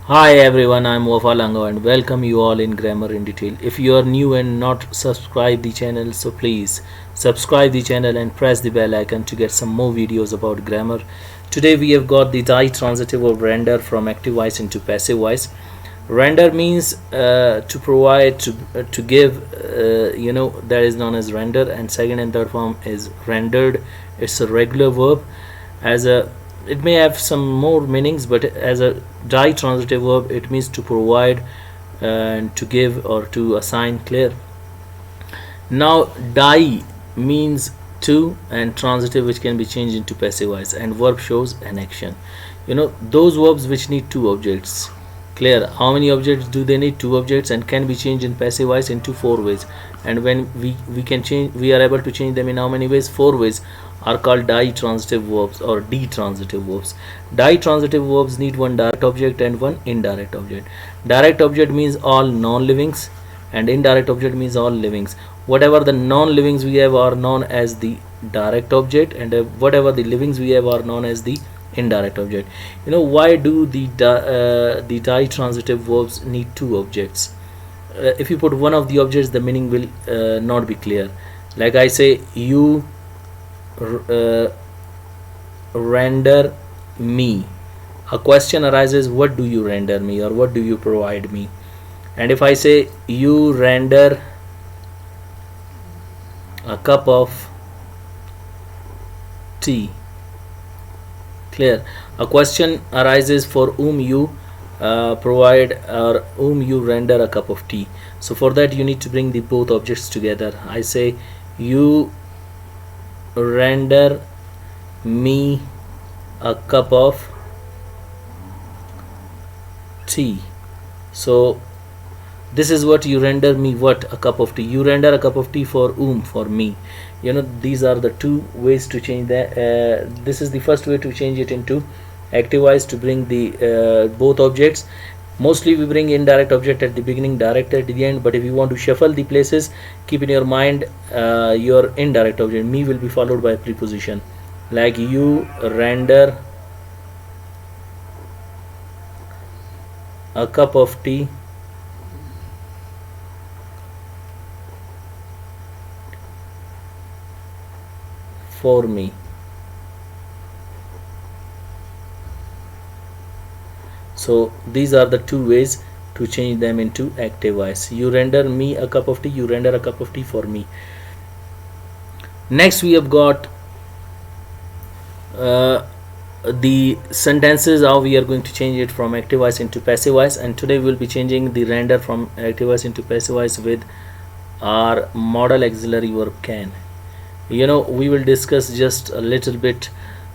Hi everyone, I'm Wafalango and welcome you all in Grammar in Detail. If you are new and not subscribe the channel, so please subscribe the channel and press the bell icon to get some more videos about grammar. Today we have got the ditransitive of render from active voice into passive voice. Render means to provide, to give, that is known as render, and second and third form is rendered. It's a regular verb. As a It may have some more meanings, but as a ditransitive verb it means to provide and to give or to assign. Clear? Now die means to, and transitive which can be changed into passive voice, and verb shows an action. Those verbs which need two objects. Clear? How many objects do they need? Two objects, and can be changed in passive voice into four ways. And when we are able to change them in how many ways? Four ways are called ditransitive verbs or detransitive verbs. Ditransitive verbs need one direct object and one indirect object. Direct object means all non-livings, and indirect object means all livings. Whatever the non-livings we have are known as the direct object, and whatever the livings we have are known as the indirect object. Why do the ditransitive verbs need two objects? If you put one of the objects, the meaning will not be clear. Like I say, you render me. A question arises, what do you render me, or what do you provide me? And if I say you render a cup of tea. Clear? A question arises for whom you provide or whom you render a cup of tea. So for that you need to bring the both objects together. I say you render me a cup of tea. So this is what you render me, what? A cup of tea. You render a cup of tea for whom? For me. These are the two ways to change that. This is the first way to change it into active voice, to bring the both objects. Mostly we bring indirect object at the beginning, direct at the end, but if you want to shuffle the places, keep in your mind your indirect object. Me will be followed by a preposition, like you render a cup of tea for me. So these are the two ways to change them into active voice. You render me a cup of tea, you render a cup of tea for me. Next we have got the sentences, how we are going to change it from active voice into passive voice. And today we will be changing the render from active voice into passive voice with our modal auxiliary verb can. We will discuss just a little bit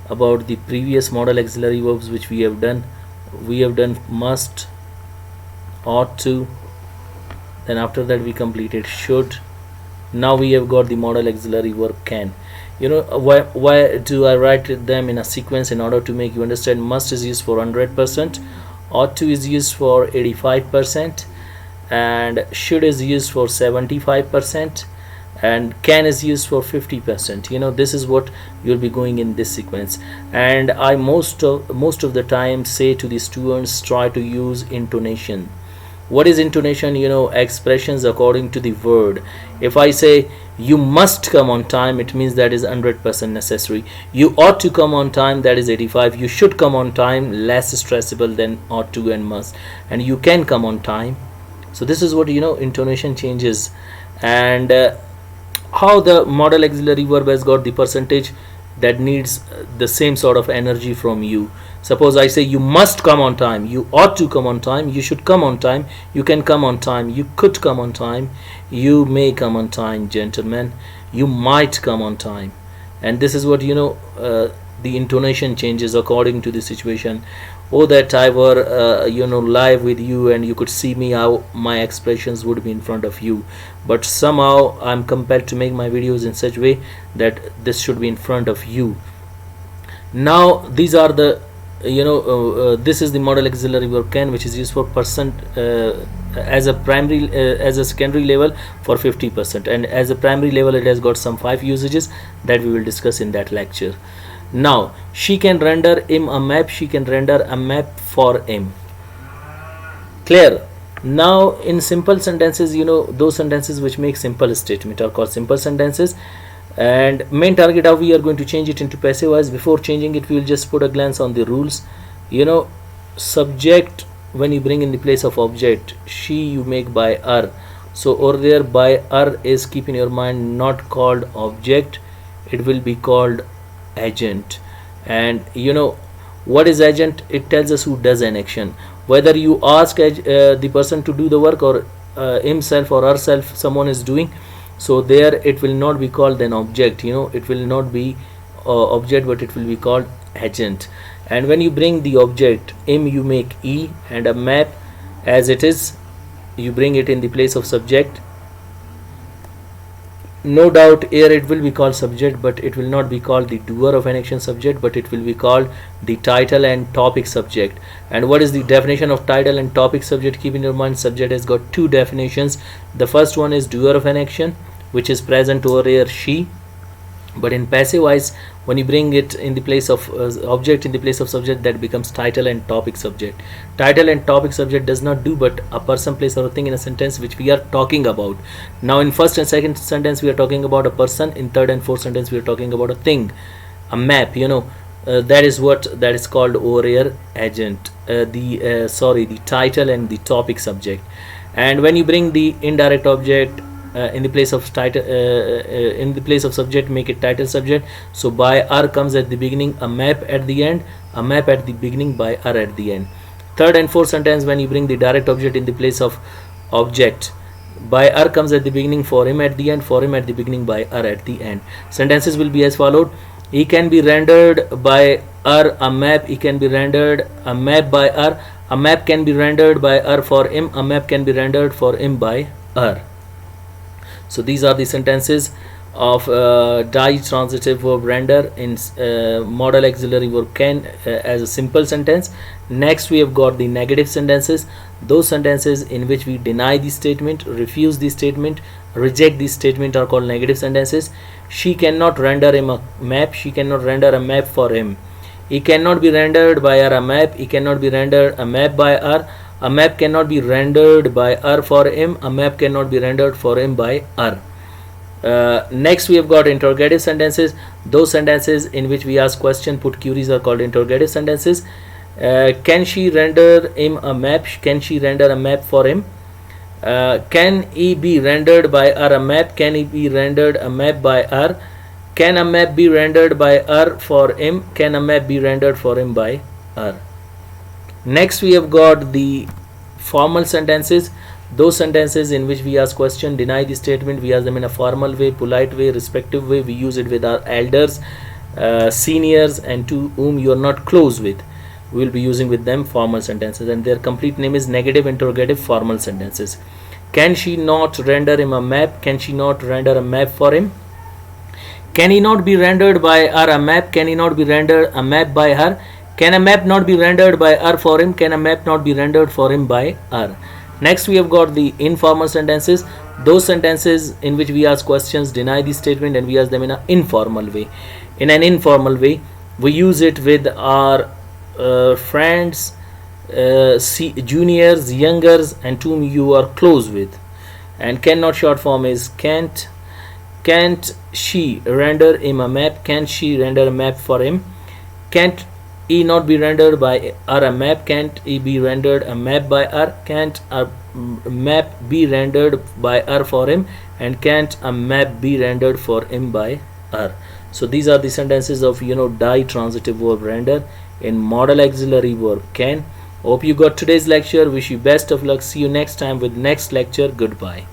about the previous modal auxiliary verbs which we have done. We have done must, ought to, then after that we completed should. Now we have got the modal auxiliary verb can. Why do I write them in a sequence? In order to make you understand. Must is used for 100%, ought to is used for 85%, and should is used for 75%, and can is used for 50%. This is what you'll be going in this sequence. And I most of the time say to the students, try to use intonation. What is intonation? Expressions according to the word. If I say you must come on time, it means that is 100% necessary. You ought to come on time, that is 85. You should come on time, less stressable than ought to and must. And you can come on time. So this is what intonation changes. And how the modal auxiliary verb has got the percentage that needs the same sort of energy from you. Suppose I say you must come on time, you ought to come on time, you should come on time, you can come on time, you could come on time, you may come on time, gentlemen, you might come on time. And this is what the intonation changes according to the situation. Oh, that I were live with you and you could see me, how my expressions would be in front of you. But somehow I'm compelled to make my videos in such way that this should be in front of you. Now these are the this is the modal auxiliary verb can, which is used for percent as a primary as a secondary level for 50%, and as a primary level it has got some 5 usages that we will discuss in that lecture. Now she can render him a map, she can render a map for him. Clear? Now in simple sentences, those sentences which make simple statement are called simple sentences. And main target, how we are going to change it into passive voice. Before changing it, we will just put a glance on the rules. Subject, when you bring in the place of object, she you make by her. So over there, by her is, keep in your mind, not called object, it will be called agent. And what is agent? It tells us who does an action, whether you ask the person to do the work, or himself or herself someone is doing. So there it will not be called an object, it will not be object, but it will be called agent. And when you bring the object him, you make e, and a map, as it is, you bring it in the place of subject. No doubt here it will be called subject, but it will not be called the doer of an action subject, but it will be called the title and topic subject. And what is the definition of title and topic subject? Keep in your mind, subject has got two definitions. The first one is doer of an action, which is present over here, she. But in passive voice, when you bring it in the place of object in the place of subject, that becomes title and topic subject. Title and topic subject does not do but a person, place, or a thing in a sentence which we are talking about. Now in first and second sentence we are talking about a person, in third and fourth sentence we are talking about a thing, a map. That is what that is called over here agent, the title and the topic subject. And when you bring the indirect object in the place of title, in the place of subject, make it title subject. So by r comes at the beginning, a map at the end, a map at the beginning, by r at the end. Third and fourth sentence, when you bring the direct object in the place of object, by r comes at the beginning, for him at the end, for him at the beginning, by r at the end. Sentences will be as followed. He can be rendered by r a map, he can be rendered a map by r, a map can be rendered by r for him, a map can be rendered for him by r. So these are the sentences of ditransitive verb render in modal auxiliary verb can as a simple sentence. Next we have got the negative sentences, those sentences in which we deny the statement, refuse the statement, reject the statement are called negative sentences. She cannot render him a map, she cannot render a map for him. He cannot be rendered by her a map, he cannot be rendered a map by her. A map cannot be rendered by her for him, a map cannot be rendered for him by her. Next we have got interrogative sentences, those sentences in which we ask question, put queries are called interrogative sentences. Can she render him a map, can she render a map for him? Can he be rendered by her a map, can he be rendered a map by her? Can a map be rendered by her for him, can a map be rendered for him by her? Next we have got the formal sentences, those sentences in which we ask question, deny the statement, we ask them in a formal way, polite way, respectful way. We use it with our elders, seniors, and to whom you are not close with. We will be using with them formal sentences, and their complete name is negative interrogative formal sentences. Can she not render him a map, can she not render a map for him? Can he not be rendered by her a map, can he not be rendered a map by her? Can a map not be rendered by her for him? Can a map not be rendered for him by her? Next we have got the informal sentences, those sentences in which we ask questions, deny the statement, and we ask them in an informal way. In an informal way, we use it with our friends, juniors, youngers, and whom you are close with. And cannot short form is can't. Can't she render him a map? Can't she render a map for him? Can't he not be rendered by her a map? Can't he be rendered a map by her? Can't a map be rendered by her for him? And can't a map be rendered for him by her? So these are the sentences of ditransitive verb render in modal auxiliary verb can. Hope you got today's lecture. Wish you best of luck. See you next time with next lecture. Goodbye.